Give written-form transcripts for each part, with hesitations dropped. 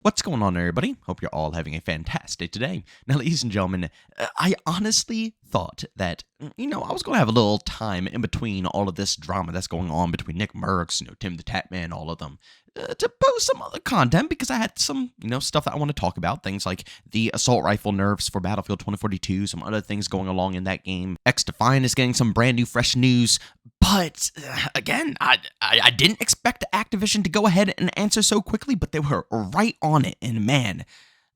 What's going on, everybody? Hope you're all having a fantastic day. Now, ladies and gentlemen, I honestly thought that, I was going to have a little time in between all of this drama that's going on between Nick Merckx, Tim the Tatman, all of them, to post some other content because I had some, stuff that I want to talk about. Things like the assault rifle nerfs for Battlefield 2042, some other things going along in that game. X-Defiant is getting some brand new, fresh news. But again, I didn't expect Activision to go ahead and answer so quickly, but they were right on it. And man,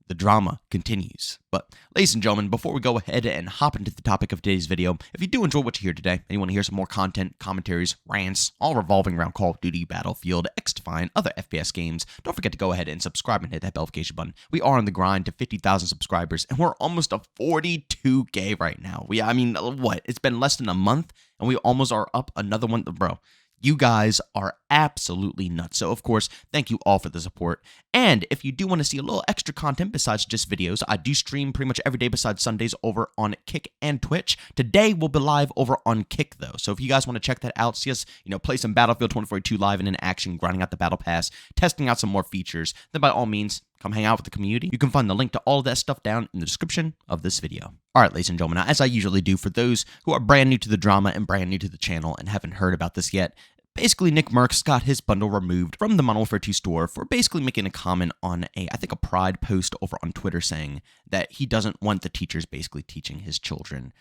the drama continues. But ladies and gentlemen, before we go ahead and hop into the topic of today's video, if you do enjoy what you hear today and you want to hear some more content, commentaries, rants, all revolving around Call of Duty, Battlefield, X-Defiant, other FPS games, don't forget to go ahead and subscribe and hit that notification button. We are on the grind to 50,000 subscribers, and we're almost to 42K right now. It's been less than a month, and we almost are up another one. Bro, you guys are absolutely nuts. So, of course, thank you all for the support. And if you do want to see a little extra content besides just videos, I do stream pretty much every day besides Sundays over on Kick and Twitch. Today, we'll be live over on Kick, though. So if you guys want to check that out, see us, play some Battlefield 2042 live and in action, grinding out the Battle Pass, testing out some more features, then by all means, come hang out with the community. You can find the link to all of that stuff down in the description of this video. All right, ladies and gentlemen, now, as I usually do, for those who are brand new to the drama and brand new to the channel and haven't heard about this yet, basically, Nick Merckx got his bundle removed from the Modern Warfare 2 store for basically making a comment on a Pride post over on Twitter saying that he doesn't want the teachers basically teaching his children,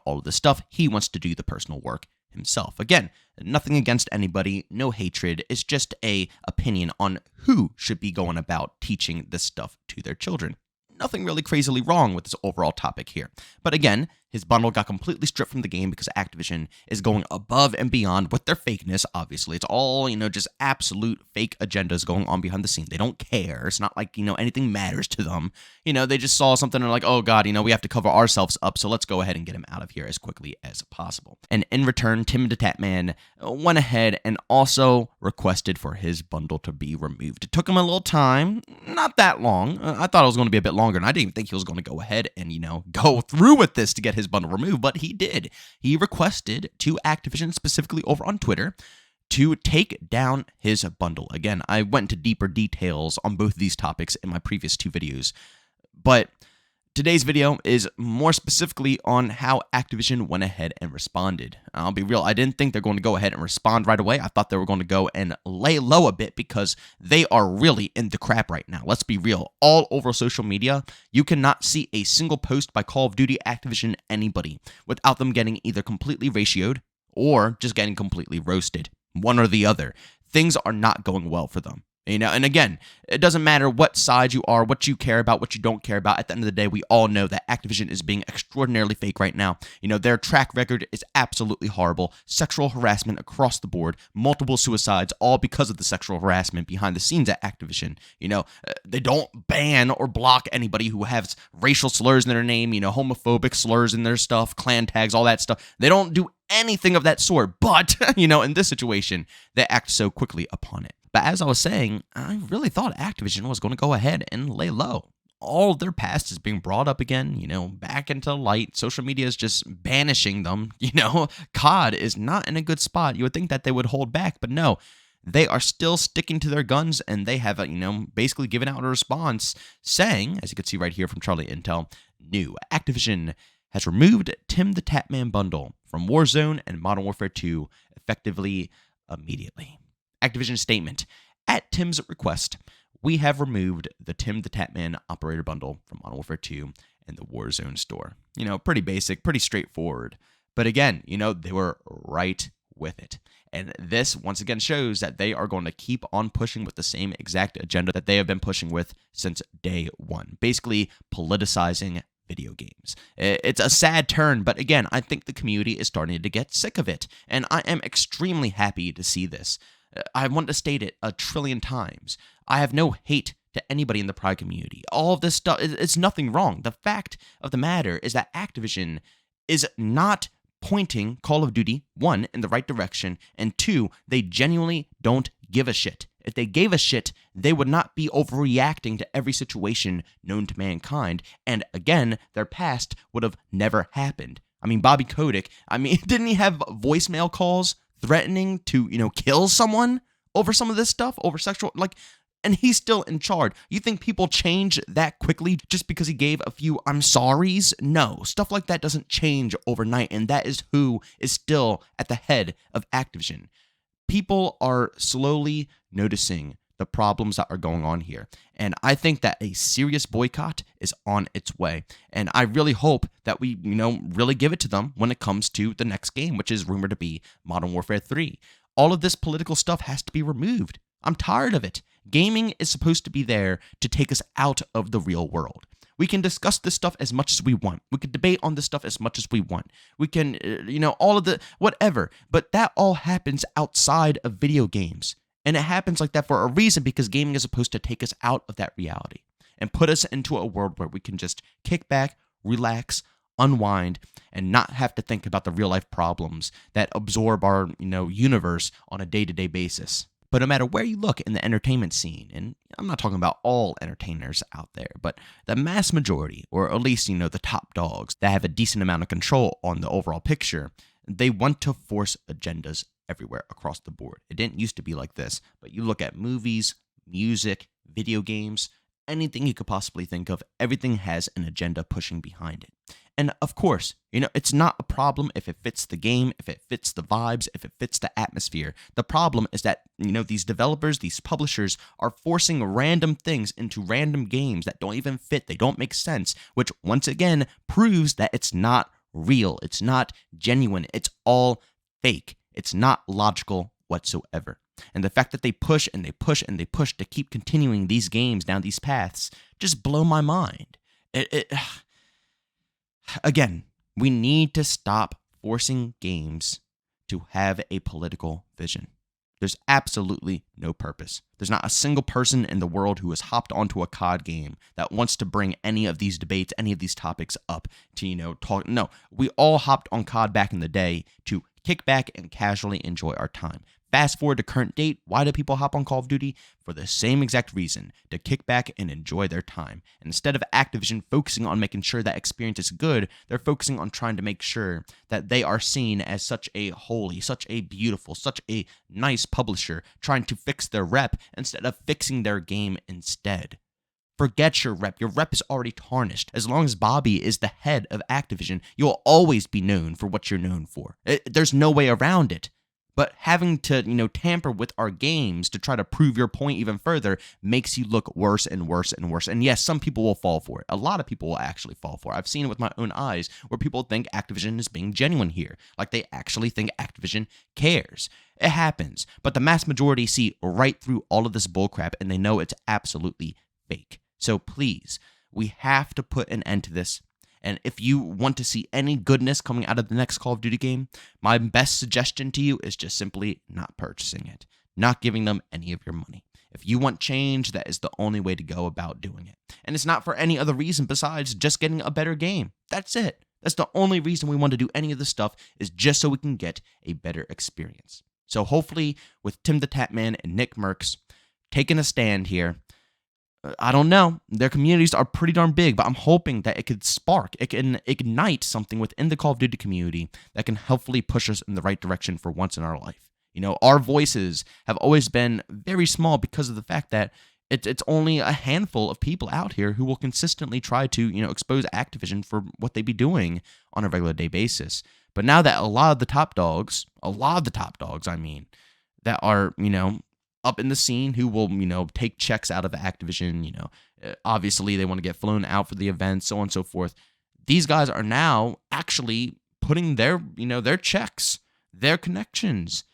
all of this stuff. He wants to do the personal work himself. Again, nothing against anybody, no hatred. It's just a opinion on who should be going about teaching this stuff to their children. Nothing really crazily wrong with this overall topic here. But again, his bundle got completely stripped from the game because Activision is going above and beyond with their fakeness, obviously. It's all, just absolute fake agendas going on behind the scene. They don't care. It's not like, anything matters to them. They just saw something and are like, oh God, we have to cover ourselves up, so let's go ahead and get him out of here as quickly as possible. And in return, Tim the Tatman went ahead and also requested for his bundle to be removed. It took him a little time, not that long. I thought it was going to be a bit longer, and I didn't even think he was going to go ahead and, go through with this to get his bundle removed, but he did. He requested to Activision, specifically over on Twitter, to take down his bundle. Again, I went into deeper details on both of these topics in my previous two videos, but today's video is more specifically on how Activision went ahead and responded. I'll be real, I didn't think they're going to go ahead and respond right away. I thought they were going to go and lay low a bit because they are really in the crap right now. Let's be real. All over social media, you cannot see a single post by Call of Duty, Activision, anybody without them getting either completely ratioed or just getting completely roasted. One or the other. Things are not going well for them. And again, it doesn't matter what side you are, what you care about, what you don't care about. At the end of the day, we all know that Activision is being extraordinarily fake right now. Their track record is absolutely horrible. Sexual harassment across the board, multiple suicides, all because of the sexual harassment behind the scenes at Activision. They don't ban or block anybody who has racial slurs in their name, homophobic slurs in their stuff, clan tags, all that stuff. They don't do anything of that sort. But, in this situation, they act so quickly upon it. But as I was saying, I really thought Activision was going to go ahead and lay low. All of their past is being brought up again, back into light. Social media is just banishing them. COD is not in a good spot. You would think that they would hold back, but no. They are still sticking to their guns, and they have, basically given out a response saying, as you can see right here from Charlie Intel, new Activision has removed Tim the Tatman bundle from Warzone and Modern Warfare 2 effectively immediately. Activision statement, at Tim's request, we have removed the Tim the Tatman operator bundle from Modern Warfare 2 and the Warzone store. Pretty basic, pretty straightforward. But again, they were right with it. And this once again shows that they are going to keep on pushing with the same exact agenda that they have been pushing with since day one. Basically, politicizing video games. It's a sad turn, but again, I think the community is starting to get sick of it. And I am extremely happy to see this. I want to state it 1,000,000,000,000 times. I have no hate to anybody in the Pride community. All of this stuff, it's nothing wrong. The fact of the matter is that Activision is not pointing Call of Duty, one, in the right direction, and two, they genuinely don't give a shit. If they gave a shit, they would not be overreacting to every situation known to mankind, and again, their past would have never happened. Bobby Kotick, didn't he have voicemail calls threatening to, kill someone over some of this stuff, over sexual, And he's still in charge. You think people change that quickly just because he gave a few I'm sorries? No, stuff like that doesn't change overnight, and that is who is still at the head of Activision. People are slowly noticing the problems that are going on here. And I think that a serious boycott is on its way. And I really hope that we, really give it to them when it comes to the next game, which is rumored to be Modern Warfare 3. All of this political stuff has to be removed. I'm tired of it. Gaming is supposed to be there to take us out of the real world. We can discuss this stuff as much as we want. We can debate on this stuff as much as we want. We can, all of the whatever. But that all happens outside of video games. And it happens like that for a reason, because gaming is supposed to take us out of that reality and put us into a world where we can just kick back, relax, unwind, and not have to think about the real life problems that absorb our, universe on a day-to-day basis. But no matter where you look in the entertainment scene, and I'm not talking about all entertainers out there, but the mass majority, or at least, the top dogs that have a decent amount of control on the overall picture, they want to force agendas everywhere across the board. It didn't used to be like this, but you look at movies, music, video games, anything you could possibly think of, everything has an agenda pushing behind it. And of course, it's not a problem if it fits the game, if it fits the vibes, if it fits the atmosphere. The problem is that, these developers, these publishers are forcing random things into random games that don't even fit, they don't make sense, which once again proves that it's not real, it's not genuine, it's all fake. It's not logical whatsoever. And the fact that they push and they push and they push to keep continuing these games down these paths just blow my mind. Again, we need to stop forcing games to have a political vision. There's absolutely no purpose. There's not a single person in the world who has hopped onto a COD game that wants to bring any of these debates, any of these topics up to, talk. No, we all hopped on COD back in the day to kick back and casually enjoy our time. Fast forward to current date, why do people hop on Call of Duty? For the same exact reason, to kick back and enjoy their time. And instead of Activision focusing on making sure that experience is good, they're focusing on trying to make sure that they are seen as such a holy, such a beautiful, such a nice publisher, trying to fix their rep instead of fixing their game instead. Forget your rep. Your rep is already tarnished. As long as Bobby is the head of Activision, you'll always be known for what you're known for. There's no way around it. But having to, tamper with our games to try to prove your point even further makes you look worse and worse and worse. And yes, some people will fall for it. A lot of people will actually fall for it. I've seen it with my own eyes where people think Activision is being genuine here. Like they actually think Activision cares. It happens. But the mass majority see right through all of this bullcrap and they know it's absolutely fake. So please, we have to put an end to this. And if you want to see any goodness coming out of the next Call of Duty game, my best suggestion to you is just simply not purchasing it, not giving them any of your money. If you want change, that is the only way to go about doing it. And it's not for any other reason besides just getting a better game. That's it. That's the only reason we want to do any of this stuff, is just so we can get a better experience. So hopefully with TimTheTatman and Nick Merckx taking a stand here, I don't know. Their communities are pretty darn big, but I'm hoping that it can ignite something within the Call of Duty community that can hopefully push us in the right direction for once in our life. Our voices have always been very small because of the fact that it's only a handful of people out here who will consistently try to, expose Activision for what they be doing on a regular day basis. But now that a lot of the top dogs, I mean, that are, up in the scene who will, take checks out of Activision, obviously they want to get flown out for the event, so on and so forth. These guys are now actually putting their, their checks, their connections,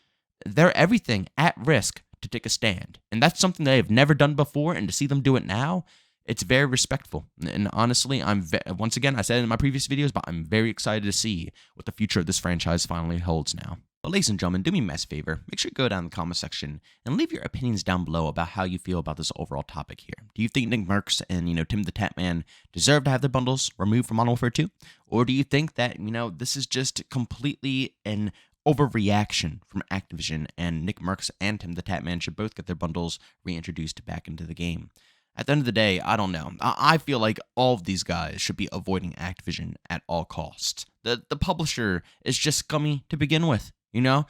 their everything at risk to take a stand. And that's something they have never done before, and to see them do it now, it's very respectful. And honestly, once again, I said it in my previous videos, but I'm very excited to see what the future of this franchise finally holds now. But ladies and gentlemen, do me a massive favor, make sure you go down in the comment section and leave your opinions down below about how you feel about this overall topic here. Do you think Nick Merckx and, TimTheTatman deserve to have their bundles removed from Modern Warfare 2? Or do you think that, this is just completely an overreaction from Activision and Nick Merckx and TimTheTatman should both get their bundles reintroduced back into the game? At the end of the day, I don't know. I feel like all of these guys should be avoiding Activision at all costs. The publisher is just scummy to begin with. You know,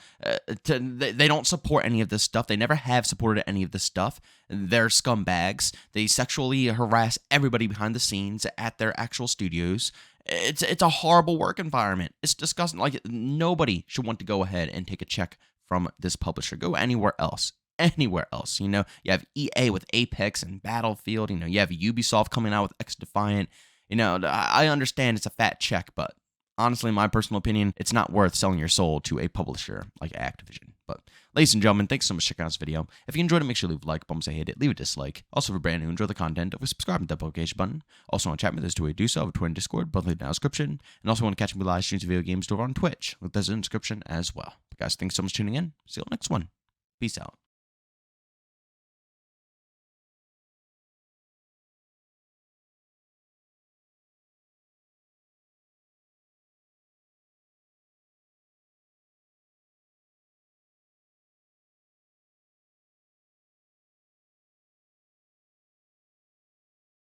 they don't support any of this stuff. They never have supported any of this stuff. They're scumbags. They sexually harass everybody behind the scenes at their actual studios. It's a horrible work environment. It's disgusting. Like, nobody should want to go ahead and take a check from this publisher. Go anywhere else. Anywhere else. You know, you have EA with Apex and Battlefield. You know, you have Ubisoft coming out with X Defiant. You know, I understand it's a fat check, but honestly, in my personal opinion, it's not worth selling your soul to a publisher like Activision. But ladies and gentlemen, thanks so much for checking out this video. If you enjoyed it, make sure to leave a like, bump, say hate it, leave a dislike. Also, if you're brand new, enjoy the content, subscribe and the notification button. Also, want to chat with us to do so, Twitter and Discord, both linked in the description. And also want to catch me with live streams of video games over on Twitch. Link that's in the description as well. But guys, thanks so much for tuning in. See you on the next one. Peace out.